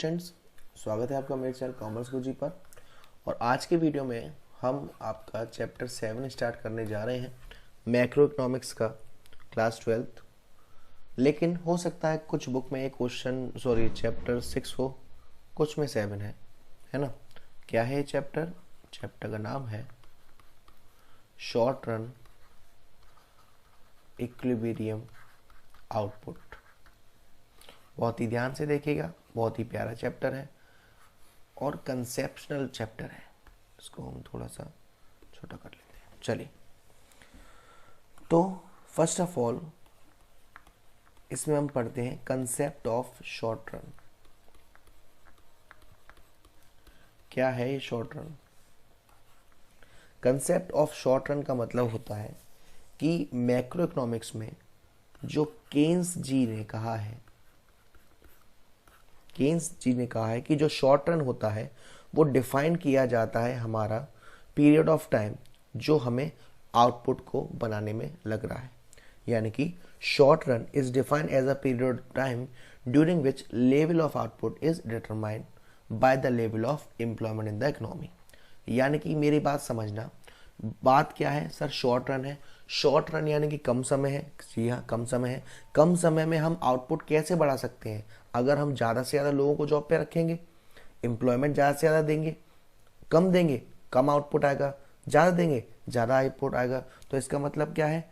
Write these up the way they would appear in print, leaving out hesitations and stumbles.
Students, स्वागत है आपका मेरे चैनल कॉमर्स गुरुजी पर। और आज के वीडियो में हम आपका चैप्टर 7 स्टार्ट करने जा रहे हैं, मैक्रो इकोनॉमिक्स का, क्लास 12। लेकिन हो सकता है कुछ बुक में चैप्टर 6 हो, कुछ में 7 है ना। क्या है ये चैप्टर? चैप्टर का नाम है शॉर्ट रन इक्विलिब्रियम आउटपुट। बहुत ही ध्यान से देखिएगा, बहुत ही प्यारा चैप्टर है और कंसेप्शनल चैप्टर है। इसको हम थोड़ा सा छोटा कर लेते हैं। चलिए, तो फर्स्ट ऑफ ऑल इसमें हम पढ़ते हैं कंसेप्ट ऑफ शॉर्ट रन। क्या है ये short run? Concept of short run का मतलब होता है कि मैक्रो इकोनॉमिक्स में जो केन्स जी ने कहा है कि जो शॉर्ट रन होता है वो डिफाइन किया जाता है हमारा पीरियड ऑफ टाइम जो हमें आउटपुट को बनाने में लग रहा है। यानी कि short run is defined as a period of time during which level of output is determined by the level of employment in the economy. यानी कि मेरी बात समझना, बात क्या है सर? शॉर्ट रन है। शॉर्ट रन यानी कि कम समय है। जी हाँ, कम समय है। कम समय में हम आउटपुट कैसे बढ़ा सकते हैं? अगर हम ज़्यादा से ज़्यादा लोगों को जॉब पे रखेंगे, एम्प्लॉयमेंट ज़्यादा से ज़्यादा देंगे, कम देंगे कम आउटपुट आएगा, ज़्यादा देंगे ज़्यादा आउटपुट आएगा। तो इसका मतलब क्या है?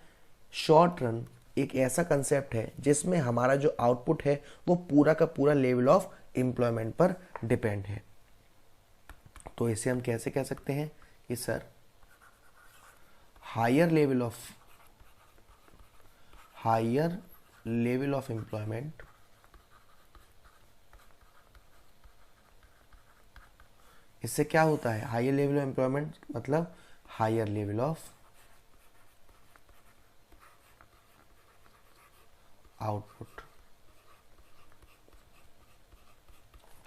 शॉर्ट रन एक ऐसा कंसेप्ट है जिसमें हमारा जो आउटपुट है वो पूरा का पूरा लेवल ऑफ एम्प्लॉयमेंट पर डिपेंड है। तो इसे हम कैसे कह सकते हैं कि sir higher level of employment इससे क्या होता है? हायर लेवल ऑफ एम्प्लॉयमेंट मतलब higher level of output.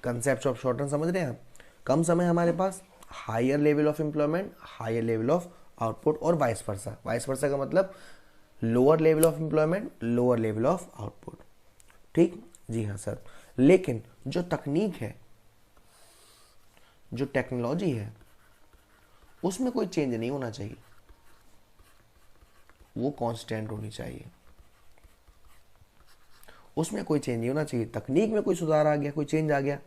Concept of short run समझ रहे हैं आप? कम समय हमारे पास, higher level of employment, higher level of output, और वाइस वर्सा। वाइस वर्सा का मतलब lower level of employment, lower level of output. ठीक, जी हाँ सर। लेकिन जो तकनीक है, जो टेक्नोलॉजी है, उसमें कोई चेंज नहीं होना चाहिए, वो कांस्टेंट होनी चाहिए। उसमें कोई चेंज नहीं होना चाहिए। तकनीक में कोई सुधार आ गया, कोई चेंज आ गया,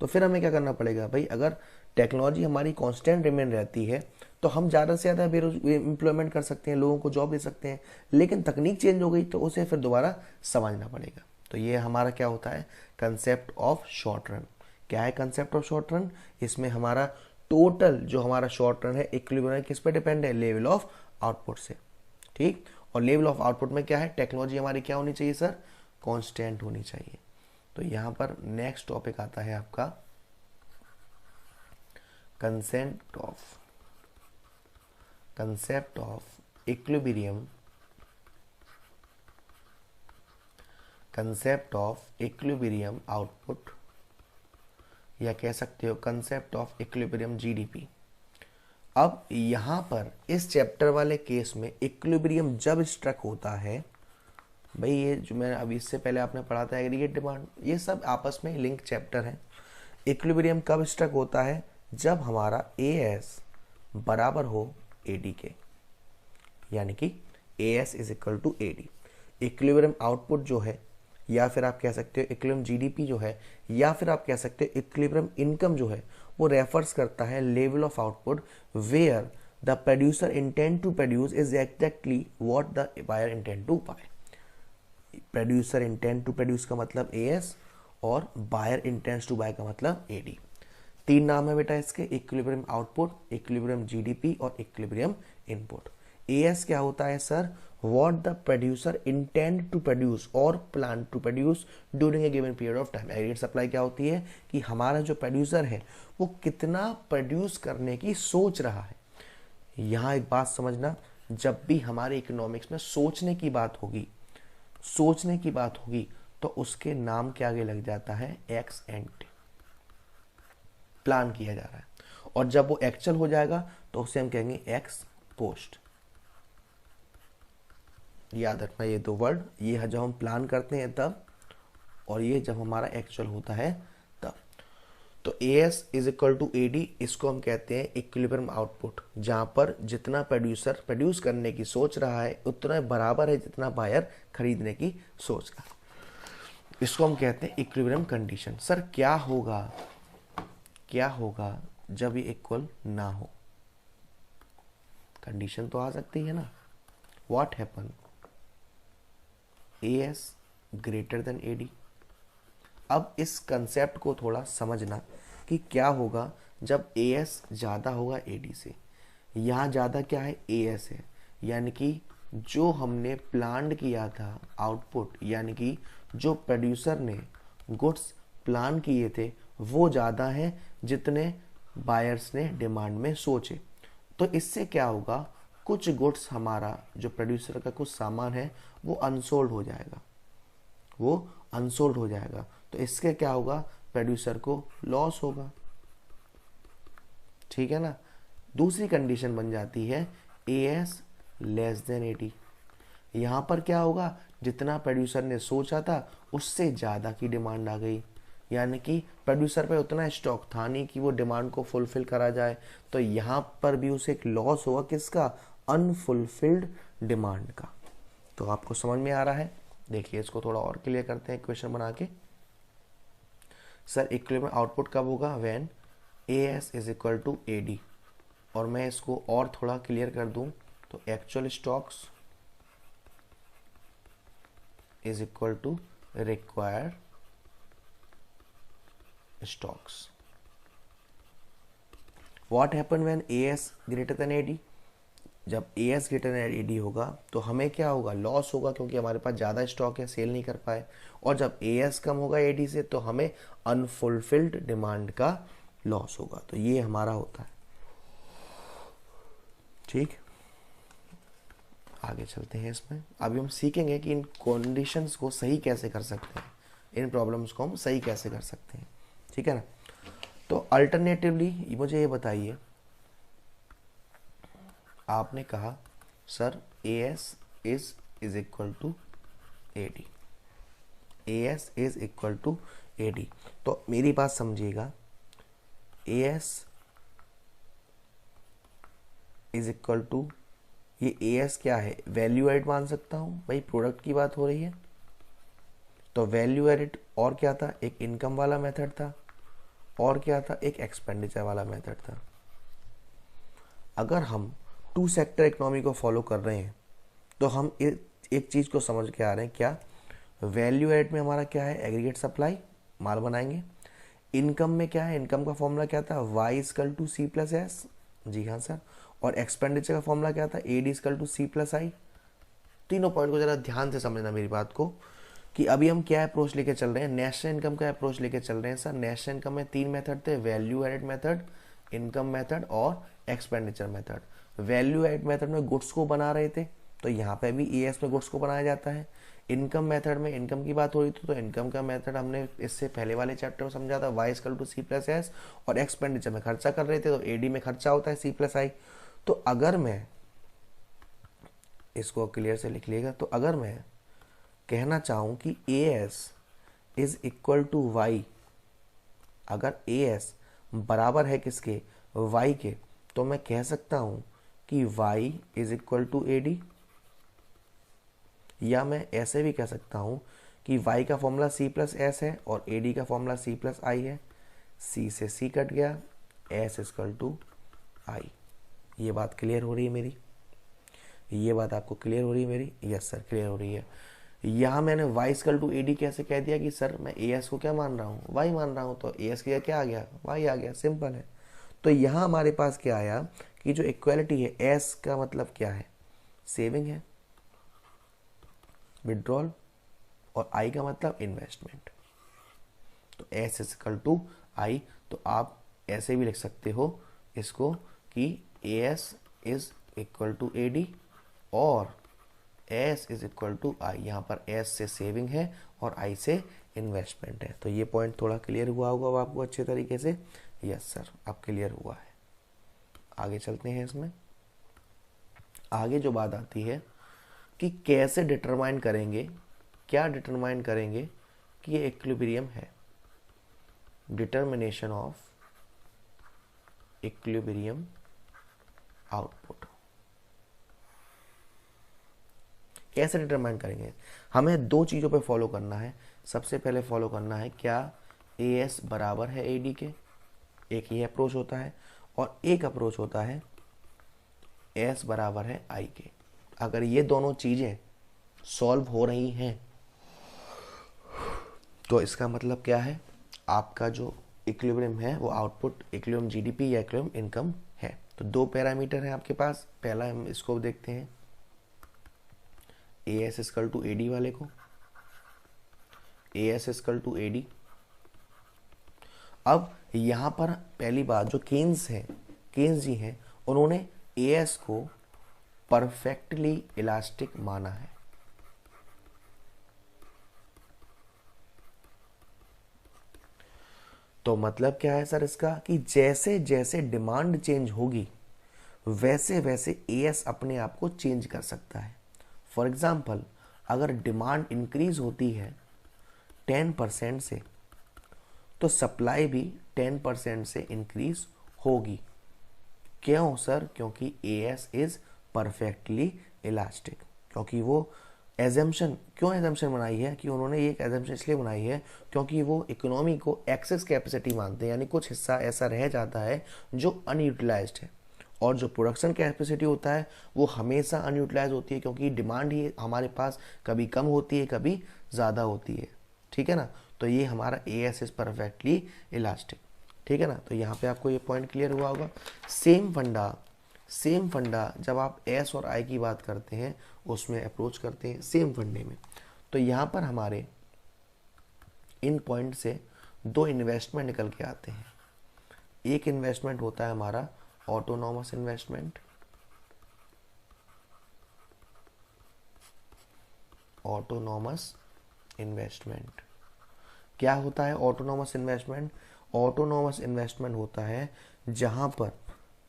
तो फिर हमें क्या करना पड़ेगा भाई? अगर टेक्नोलॉजी हमारी कांस्टेंट रिमेन रहती है तो हम ज़्यादा से ज़्यादा एम्प्लॉयमेंट कर सकते हैं, लोगों को जॉब दे सकते हैं। लेकिन तकनीक चेंज हो गई तो उसे फिर दोबारा समझना पड़ेगा। तो ये हमारा क्या होता है? Concept of short run. क्या है कंसेप्ट ऑफ शॉर्ट रन? इसमें हमारा टोटल जो हमारा शॉर्ट रन है इक्विलिब्रियम किस पे डिपेंड है? लेवल ऑफ आउटपुट से। ठीक, और लेवल ऑफ आउटपुट में क्या है? टेक्नोलॉजी हमारी क्या होनी चाहिए सर? कांस्टेंट होनी चाहिए। तो यहां पर नेक्स्ट टॉपिक आता है आपका concept of equilibrium. Concept of equilibrium output, या कह सकते हो कंसेप्ट ऑफ इक्विलिब्रियम जीडीपी। अब यहां पर इस चैप्टर वाले केस में इक्विलिब्रियम जब स्ट्रक होता है, भाई ये जो मैं अभी इससे पहले आपने पढ़ा था एग्रीगेट डिमांड, ये सब आपस में लिंक चैप्टर है। इक्विलिब्रियम कब स्ट्रक होता है? जब हमारा एएस बराबर हो एडी के, यानी कि AS is equal to AD. Equilibrium output जो है, या फिर आप कह सकते हो इक्विलिब्रियम जीडीपी जो है, या फिर आप कह सकते हो इक्विलिब्रियम इनकम जो है, वो रेफर्स करता है level of output where the producer intend to produce is exactly what the buyer intend to buy. Producer intend to produce का मतलब एएस और बायर इंटेंड्स टू बाय का मतलब एडी। तीन नाम है बेटा इसके, इक्विलिब्रियम आउटपुट, इक्विलिब्रियम जीडीपी और इक्विलिब्रियम इनपुट। एएस क्या होता है sir? What the producer intend to produce और plan to produce during a given period of time. Aggregate supply क्या होती है कि हमारा जो प्रोड्यूसर है वो कितना प्रोड्यूस करने की सोच रहा है। यहां एक बात समझना, जब भी हमारे इकोनॉमिक्स में सोचने की बात होगी तो उसके नाम के आगे लग जाता है एक्स एंटे। प्लान किया जा रहा है, और जब वो एक्चुअल हो जाएगा तो उसे हम कहेंगे एक्स पोस्ट। याद रखना ये दो वर्ड, ये जब हम प्लान करते हैं तब, और ये जब हमारा एक्चुअल होता है तब। तो AS is equal to AD, इसको हम कहते हैं इक्विलिब्रियम आउटपुट, जहां पर जितना प्रोड्यूसर प्रोड्यूस करने की सोच रहा है उतना बराबर है जितना बायर खरीदने की सोच रहा है। इसको हम कहते हैं इक्विलिब्रियम कंडीशन। सर क्या होगा जब ये इक्वल ना हो? कंडीशन तो आ सकती है ना, what happen AS greater than AD। अब इस कंसेप्ट को थोड़ा समझना कि क्या होगा जब AS ज़्यादा होगा AD से। यहाँ ज़्यादा क्या है? AS है, यानी कि जो हमने प्लान किया था आउटपुट, यानी कि जो प्रोड्यूसर ने गुड्स प्लान किए थे वो ज़्यादा है जितने बायर्स ने डिमांड में सोचे। तो इससे क्या होगा, कुछ गुड्स, हमारा जो प्रोड्यूसर का कुछ सामान है वो अनसोल्ड हो जाएगा, तो इसके क्या होगा, प्रोड्यूसर को लॉस होगा। ठीक है ना। दूसरी कंडीशन बन जाती है AS लेस देन AD। यहां पर क्या होगा, जितना प्रोड्यूसर ने सोचा था उससे ज़्यादा की डिमांड आ गई, यानी कि प्रोड्यूसर पे उतना स्टॉक था नहीं कि वो डिमांड को फुलफिल करा जाए। तो यहाँ पर भी उसे एक लॉस होगा, किसका? अनफुलफिल्ड डिमांड का। तो आपको समझ में आ रहा है? देखिए इसको थोड़ा और क्लियर करते हैं क्वेश्चन बना के। सर इक्विलिब्रियम आउटपुट कब होगा? When AS is equal to AD। और मैं इसको और थोड़ा क्लियर कर दूं तो actual stocks is equal to required stocks. What happen when AS greater than AD? जब AS ग्रेटर देन AD होगा तो हमें क्या होगा? लॉस होगा, क्योंकि हमारे पास ज़्यादा स्टॉक है, सेल नहीं कर पाए। और जब AS कम होगा AD से तो हमें अनफुलफिल्ड डिमांड का लॉस होगा। तो ये हमारा होता है। ठीक, आगे चलते हैं। इसमें अभी हम सीखेंगे कि इन कंडीशंस को सही कैसे कर सकते हैं, इन प्रॉब्लम्स को हम सही कैसे कर सकते हैं। ठीक है ना। तो अल्टरनेटिवली मुझे ये बताइए, आपने कहा sir AS is equal to AD, AS is equal to AD। तो मेरी बात समझिएगा, AS इज इक्वल टू, ये AS क्या है? वैल्यू एड मान सकता हूं भाई, प्रोडक्ट की बात हो रही है तो वैल्यू एडिड। और क्या था? एक इनकम वाला मेथड था, और क्या था? एक एक्सपेंडिचर वाला मेथड था। अगर हम टू सेक्टर इकोनॉमी को फॉलो कर रहे हैं तो हम एक चीज को समझ के आ रहे हैं, क्या? वैल्यू एड में हमारा क्या है? एग्रीगेट सप्लाई, माल बनाएंगे। इनकम में क्या है? इनकम का फॉर्मूला क्या था? Y equal to C plus S। जी हाँ सर। और एक्सपेंडिचर का फॉर्मूला क्या था? AD equal to C plus I। तीनों पॉइंट को जरा ध्यान से समझना मेरी बात को, कि अभी हम क्या अप्रोच लेके चल रहे हैं? नेशनल इनकम का अप्रोच लेके चल रहे हैं सर। नेशनल इनकम में 3 मेथड थे, value added method, income method और expenditure method. Value add method में गुड्स को बना रहे थे, तो यहाँ पे भी AS में गुड्स को बनाया जाता है। इनकम मेथड में इनकम की बात हो रही थी, तो इनकम का मेथड हमने इससे पहले वाले चैप्टर में समझा था, Y equal to C plus S। और एक्सपेंडिचर में खर्चा कर रहे थे तो AD में खर्चा होता है C प्लस I। तो अगर मैं इसको क्लियर से लिख लिएगा, तो अगर मैं कहना चाहूँ कि AS is equal to Y, अगर AS बराबर है किसके? Y के, तो मैं कह सकता हूँ कि Y is equal to AD। या मैं ऐसे भी कह सकता हूँ कि Y का फॉर्मूला C प्लस S है और AD का फॉर्मूला C प्लस I है। C से C कट गया, S इक्वल टू I। ये बात क्लियर हो रही है मेरी? ये बात आपको क्लियर हो रही है मेरी? यस सर, क्लियर हो रही है। यहाँ मैंने Y इक्वल टू AD कैसे कह दिया कि सर मैं AS को क्या मान रहा हूँ? Y मान रहा हूँ, तो AS की क्या आ गया? Y आ गया, सिंपल है। तो यहाँ हमारे पास क्या आया कि जो इक्वालिटी है, S का मतलब क्या है? सेविंग है, विड्रॉल, और I का मतलब इन्वेस्टमेंट। तो S इक्वल टू I। तो आप ऐसे भी लिख सकते हो इसको कि AS is equal to AD और S is equal to I। यहाँ पर S से सेविंग है और I से इन्वेस्टमेंट है। तो ये पॉइंट थोड़ा क्लियर हुआ होगा आपको अच्छे तरीके से? यस सर, अब क्लियर हुआ है। आगे चलते हैं। इसमें आगे जो बात आती है कि कैसे डिटरमाइन करेंगे, क्या डिटरमाइन करेंगे कि ये इक्विलिब्रियम है। Determination of equilibrium output. कैसे डिटरमाइन करेंगे? हमें दो चीज़ों पे फॉलो करना है। सबसे पहले फॉलो करना है क्या ए एस बराबर है ए डी के, एक ये अप्रोच होता है, और एक अप्रोच होता है एस बराबर है आई के। अगर ये दोनों चीज़ें सॉल्व हो रही हैं तो इसका मतलब क्या है, आपका जो इक्विलिब्रियम है वो आउटपुट इक्विलिब्रियम जीडीपी या इक्विलिब्रियम इनकम है। तो दो पैरामीटर हैं आपके पास। पहला हम इसको देखते हैं, A S equal to A D वाले को, A S equal to A D. अब यहां पर पहली बात, जो केन्स जी हैं, उन्होंने ए एस को परफेक्टली इलास्टिक माना है। तो मतलब क्या है सर इसका, कि जैसे जैसे डिमांड चेंज होगी वैसे वैसे ए एस अपने आप को चेंज कर सकता है। फॉर एग्जाम्पल, अगर डिमांड इंक्रीज होती है 10% से, तो सप्लाई भी 10% से इंक्रीज होगी। क्यों सर? क्योंकि ए एस इज परफेक्टली इलास्टिक। क्योंकि वो एजम्पशन, क्यों एजम्पशन बनाई है, कि उन्होंने ये एजम्पशन इसलिए बनाई है क्योंकि वो इकोनॉमी को एक्सेस कैपेसिटी मानते हैं, यानी कुछ हिस्सा ऐसा रह जाता है जो अनयूटिलाइज्ड है, और जो प्रोडक्शन कैपेसिटी होता है वो हमेशा अनयूटिलाइज होती है, क्योंकि डिमांड ही हमारे पास कभी कम होती है कभी ज़्यादा होती है। ठीक है ना? तो ये हमारा ए एस इज परफेक्टली इलास्टिक। ठीक है ना? तो यहाँ पे आपको ये पॉइंट क्लियर हुआ होगा। सेम फंडा जब आप एस और आई की बात करते हैं उसमें अप्रोच करते हैं सेम फंडे में। तो यहाँ पर हमारे इन पॉइंट से दो इन्वेस्टमेंट निकल के आते हैं। एक इन्वेस्टमेंट होता है हमारा ऑटोनॉमस इन्वेस्टमेंट, ऑटोनॉमस इन्वेस्टमेंट क्या होता है? ऑटोनॉमस इन्वेस्टमेंट, ऑटोनॉमस इन्वेस्टमेंट होता है जहां पर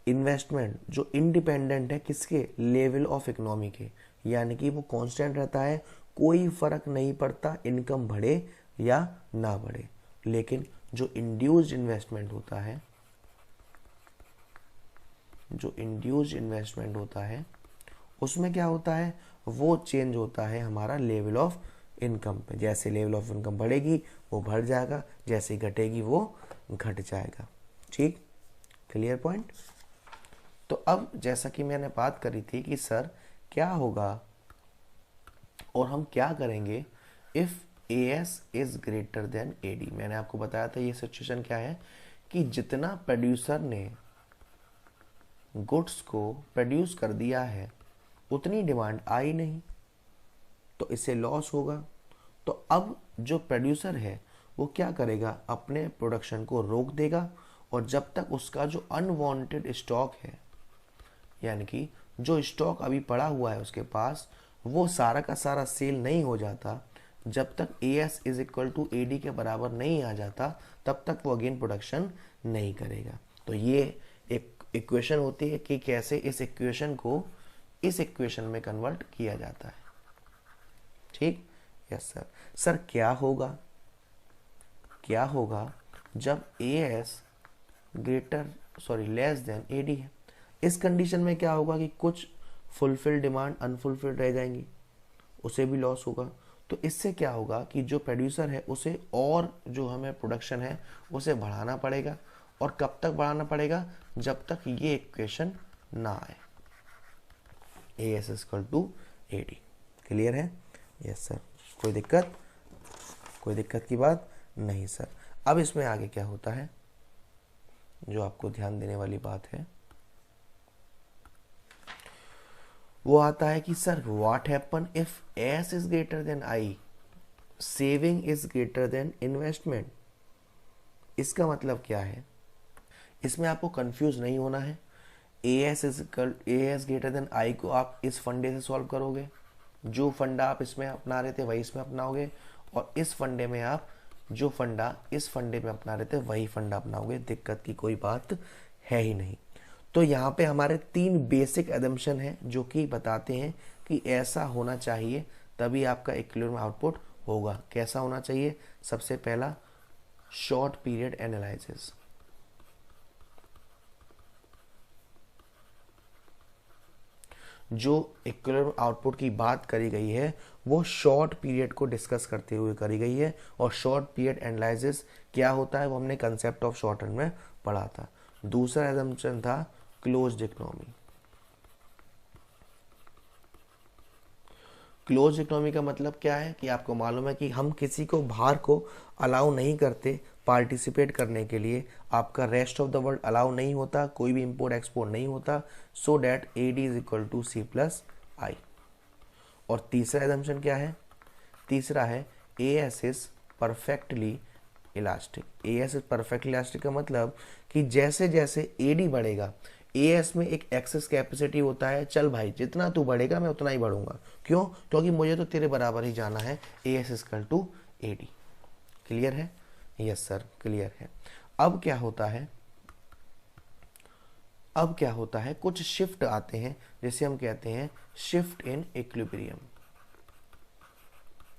इन्वेस्टमेंट जो इंडिपेंडेंट है किसके? लेवल ऑफ इकोनॉमी के, यानी कि वो कांस्टेंट रहता है, कोई फर्क नहीं पड़ता इनकम बढ़े या ना बढ़े। लेकिन जो इंड्यूस्ड इन्वेस्टमेंट होता है, जो इंड्यूस्ड इन्वेस्टमेंट होता है उसमें क्या होता है, वो चेंज होता है हमारा लेवल ऑफ इनकम पे। जैसे लेवल ऑफ इनकम बढ़ेगी वो बढ़ जाएगा, जैसे घटेगी वो घट जाएगा। ठीक, क्लियर पॉइंट? तो अब जैसा कि मैंने बात करी थी कि सर क्या होगा और हम क्या करेंगे if A S is greater then A D. मैंने आपको बताया था ये सिचुएशन क्या है, कि जितना प्रोड्यूसर ने गुड्स को प्रोड्यूस कर दिया है उतनी डिमांड आई नहीं, तो इससे लॉस होगा। तो अब जो प्रोड्यूसर है वो क्या करेगा, अपने प्रोडक्शन को रोक देगा, और जब तक उसका जो अनवांटेड स्टॉक है, यानी कि जो स्टॉक अभी पड़ा हुआ है उसके पास, वो सारा का सारा सेल नहीं हो जाता, जब तक A S is equal to A D के बराबर नहीं आ जाता, तब तक वो अगेन प्रोडक्शन नहीं करेगा। तो ये एक इक्वेशन होती है कि कैसे इस इक्वेशन को इस इक्वेशन में कन्वर्ट किया जाता है। ठीक, यस सर। सर क्या होगा जब A S less than A D है? इस कंडीशन में क्या होगा कि कुछ फुलफिल डिमांड अनफुलफिल्ड रह जाएंगी, उसे भी लॉस होगा। तो इससे क्या होगा कि जो प्रोड्यूसर है उसे, और जो हमें प्रोडक्शन है उसे बढ़ाना पड़ेगा, और कब तक बढ़ाना पड़ेगा? जब तक ये इक्वेशन ना आए, A S equal to A D. Clear है? Yes sir. कोई दिक्कत की बात नहीं सर। अब इसमें आगे क्या होता है, जो आपको ध्यान देने वाली बात है वो आता है कि sir what happen if S is greater than I, saving is greater than investment. इसका मतलब क्या है? इसमें आपको कंफ्यूज नहीं होना है। A S greater than I को आप इस फंडे से सॉल्व करोगे, जो फंडा आप इसमें अपना रहे थे वही इसमें अपनाओगे, और इस फंडे में आप जो फंडा इस फंडे में अपना रहे थे वही फंडा अपनाओगे। दिक्कत की कोई बात है ही नहीं। तो यहाँ पे हमारे 3 बेसिक एजम्पशन हैं जो कि बताते हैं कि ऐसा होना चाहिए तभी आपका इक्विलिब्रियम आउटपुट होगा। कैसा होना चाहिए? सबसे पहला, शॉर्ट पीरियड एनालिसिस। जो इक्विलिब्रियम आउटपुट की बात करी गई है वो शॉर्ट पीरियड को डिस्कस करते हुए करी गई है, और शॉर्ट पीरियड एनालिसिस क्या होता है वो हमने कंसेप्ट ऑफ शॉर्ट रन में पढ़ा था। दूसरा एजम्पशन था क्लोज्ड इकोनॉमी। क्लोज इकोनॉमी का मतलब क्या है कि आपको मालूम है कि हम किसी को बाहर को अलाउ नहीं करते पार्टिसिपेट करने के लिए, आपका rest of the world allow नहीं होता, कोई भी इंपोर्ट एक्सपोर्ट नहीं होता, so that AD is equal to C+I। और तीसरा एजम्पशन क्या है? तीसरा है AS is perfectly elastic. AS is perfectly elastic का मतलब कि जैसे जैसे AD बढ़ेगा, AS में एक एक्सेस कैपेसिटी होता है, चल भाई जितना तू बढ़ेगा मैं उतना ही बढ़ूंगा। क्यों? क्योंकि मुझे तो तेरे बराबर ही जाना है। AS equal to AD। Clear है? यस सर क्लियर है। अब क्या होता है? अब क्या होता है, कुछ शिफ्ट आते हैं जिसे हम कहते हैं shift in equilibrium.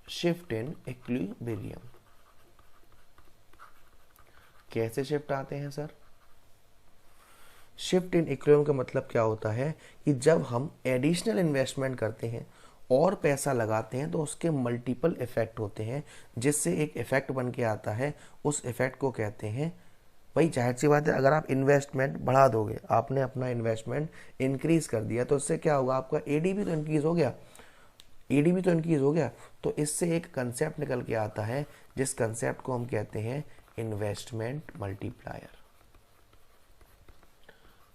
Shift in equilibrium कैसे शिफ्ट आते हैं सर? शिफ्ट इन इक्विलिब्रियम का मतलब क्या होता है कि जब हम एडिशनल इन्वेस्टमेंट करते हैं और पैसा लगाते हैं तो उसके मल्टीपल इफेक्ट होते हैं, जिससे एक इफेक्ट बन के आता है। उस इफेक्ट को कहते हैं, भाई जाहिर सी बात है अगर आप इन्वेस्टमेंट बढ़ा दोगे, आपने अपना इन्वेस्टमेंट इंक्रीज कर दिया तो इससे क्या होगा, आपका AD भी तो इंक्रीज हो गया, AD भी तो इंक्रीज हो गया। तो इससे एक कंसेप्ट निकल के आता है जिस कंसेप्ट को हम कहते हैं investment multiplier.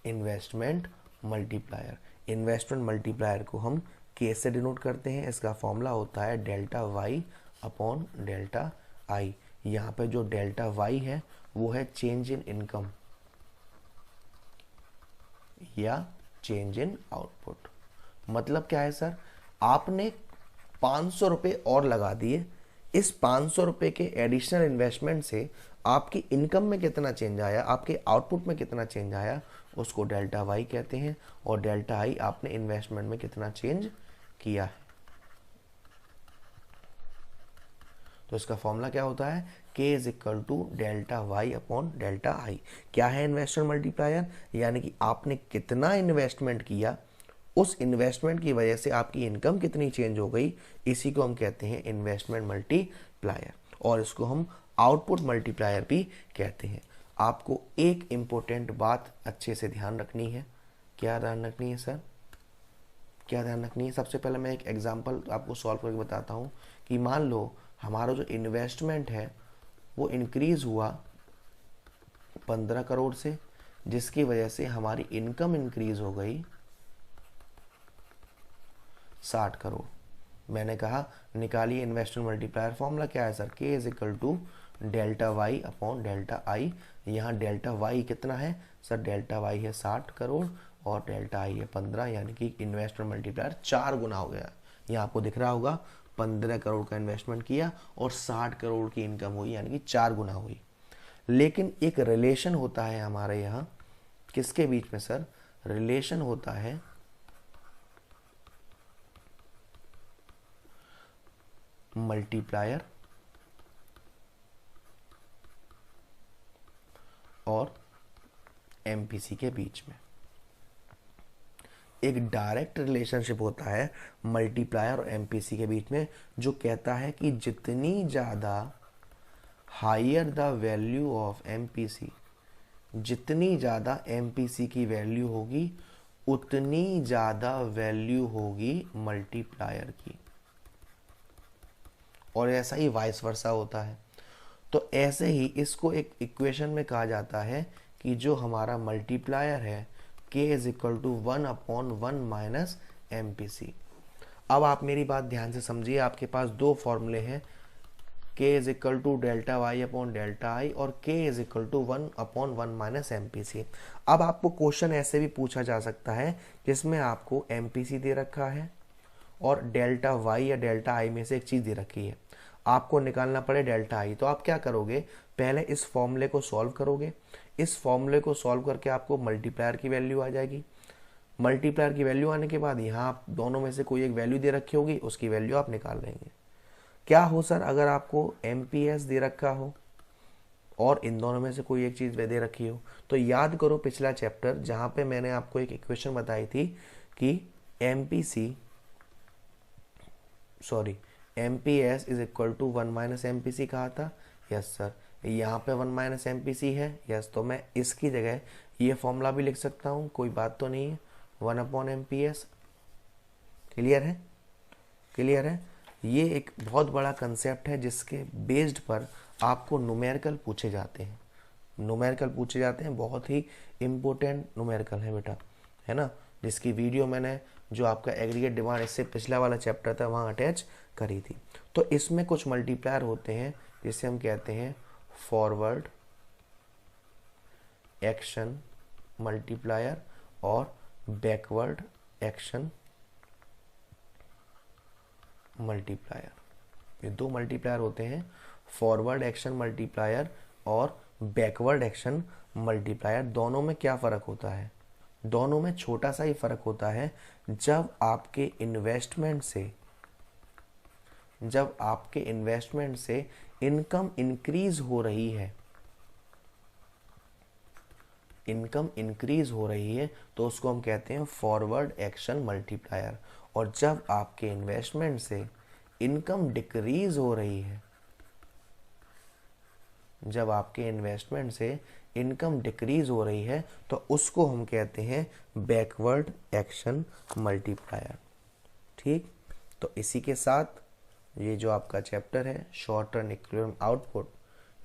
Investment multiplier. Investment multiplier को हम K से डिनोट करते हैं। इसका फॉर्मूला होता है delta Y upon delta I। यहाँ पे जो डेल्टा Y है वो है चेंज इन इनकम या चेंज इन आउटपुट। मतलब क्या है सर, आपने 500 रुपये और लगा दिए, इस 500 रुपये के एडिशनल इन्वेस्टमेंट से आपकी इनकम में कितना चेंज आया, आपके आउटपुट में कितना चेंज आया, उसको डेल्टा Y कहते हैं। और डेल्टा I आपने इन्वेस्टमेंट में कितना चेंज किया है। तो इसका फॉर्मूला क्या होता है, K is equal to delta Y upon delta I। क्या है इन्वेस्टमेंट मल्टीप्लायर? यानी कि आपने कितना इन्वेस्टमेंट किया, उस इन्वेस्टमेंट की वजह से आपकी इनकम कितनी चेंज हो गई, इसी को हम कहते हैं इन्वेस्टमेंट मल्टीप्लायर। और इसको हम आउटपुट मल्टीप्लायर भी कहते हैं। आपको एक इंपॉर्टेंट बात अच्छे से ध्यान रखनी है। क्या ध्यान रखनी है सर? क्या ध्यान रखनी है? सबसे पहले मैं एक एग्जांपल आपको सॉल्व करके बताता हूँ कि मान लो हमारा जो इन्वेस्टमेंट है वो इंक्रीज हुआ 15 करोड़ से, जिसकी वजह से हमारी इनकम इंक्रीज हो गई 60 करोड़। मैंने कहा निकालिए इन्वेस्टमेंट मल्टीप्लायर। फॉर्मूला क्या है sir? K is equal to delta Y upon delta I। यहाँ डेल्टा Y कितना है सर? डेल्टा Y है 60 करोड़ और डेल्टा I है 15, यानी कि इन्वेस्टमेंट मल्टीप्लायर 4 गुना हो गया। यहाँ आपको दिख रहा होगा 15 करोड़ का इन्वेस्टमेंट किया और 60 करोड़ की इनकम हुई, यानी कि 4 गुना हुई। लेकिन एक रिलेशन होता है हमारे यहाँ, किसके बीच में सर? रिलेशन होता है मल्टीप्लायर और MPC के बीच में। एक डायरेक्ट रिलेशनशिप होता है मल्टीप्लायर और MPC के बीच में, जो कहता है कि जितनी ज़्यादा higher the value of MPC, जितनी ज़्यादा MPC की वैल्यू होगी उतनी ज़्यादा वैल्यू होगी मल्टीप्लायर की, और ऐसा ही वाइस वर्सा होता है। तो ऐसे ही इसको एक इक्वेशन में कहा जाता है कि जो हमारा मल्टीप्लायर है K is equal to 1 upon 1 minus MPC। अब आप मेरी बात ध्यान से समझिए, आपके पास दो फॉर्मूले हैं, K is equal to delta Y upon delta I और K is equal to 1 upon 1 minus MPC। अब आपको क्वेश्चन ऐसे भी पूछा जा सकता है जिसमें आपको MPC दे रखा है और डेल्टा Y या डेल्टा I में से एक चीज़ दे रखी है, आपको निकालना पड़े डेल्टा I। तो आप क्या करोगे, पहले इस फॉर्मूले को सॉल्व करोगे। इस फॉर्मूले को सॉल्व करके आपको मल्टीप्लायर की वैल्यू आ जाएगी। मल्टीप्लायर की वैल्यू आने के बाद यहाँ आप दोनों में से कोई एक वैल्यू दे रखी होगी, उसकी वैल्यू आप निकाल लेंगे। क्या हो सर, अगर आपको MPS दे रखा हो और इन दोनों में से कोई एक चीज़ दे रखी हो। तो याद करो पिछला चैप्टर जहाँ पे मैंने आपको एक इक्वेशन बताई थी कि MPS is equal to 1 minus MPC कहा था। यस सर, यहाँ पे 1 माइनस MPC है। यस, तो मैं इसकी जगह ये फॉर्मूला भी लिख सकता हूँ, कोई बात तो नहीं है, 1 अपॉन MPS। क्लियर है? क्लियर है? ये एक बहुत बड़ा कंसेप्ट है जिसके बेस्ड पर आपको न्यूमेरिकल पूछे जाते हैं। न्यूमेरिकल पूछे जाते हैं, बहुत ही इम्पोर्टेंट न्यूमेरिकल है बेटा, है ना, जिसकी वीडियो मैंने जो आपका एग्रीगेट डिमांड इससे पिछला वाला चैप्टर था वहाँ अटैच करी थी। तो इसमें कुछ मल्टीप्लायर होते हैं जिसे हम कहते हैं फॉरवर्ड एक्शन मल्टीप्लायर और बैकवर्ड एक्शन मल्टीप्लायर। ये दो मल्टीप्लायर होते हैं, फॉरवर्ड एक्शन मल्टीप्लायर और बैकवर्ड एक्शन मल्टीप्लायर। दोनों में क्या फ़र्क होता है? दोनों में छोटा सा ही फ़र्क होता है। जब आपके इन्वेस्टमेंट से इनकम इंक्रीज हो रही है, तो उसको हम कहते हैं फॉरवर्ड एक्शन मल्टीप्लायर। और जब आपके इन्वेस्टमेंट से इनकम डिक्रीज हो रही है, तो उसको हम कहते हैं बैकवर्ड एक्शन मल्टीप्लायर। ठीक, तो इसी के साथ ये जो आपका चैप्टर है शॉर्ट रन इक्विलिब्रियम आउटपुट,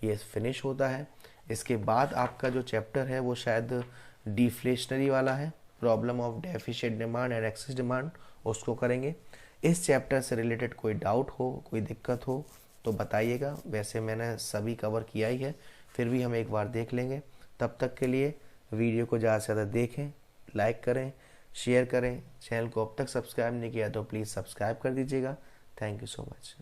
ये फिनिश होता है। इसके बाद आपका जो चैप्टर है वो शायद डिफ्लेशनरी वाला है, problem of deficient demand and excess demand, उसको करेंगे। इस चैप्टर से रिलेटेड कोई डाउट हो, कोई दिक्कत हो तो बताइएगा। वैसे मैंने सभी कवर किया ही है, फिर भी हम एक बार देख लेंगे। तब तक के लिए वीडियो को ज़्यादा से ज़्यादा देखें, लाइक करें, शेयर करें। चैनल को अब तक सब्सक्राइब नहीं किया तो प्लीज़ सब्सक्राइब कर दीजिएगा। Thank you so much.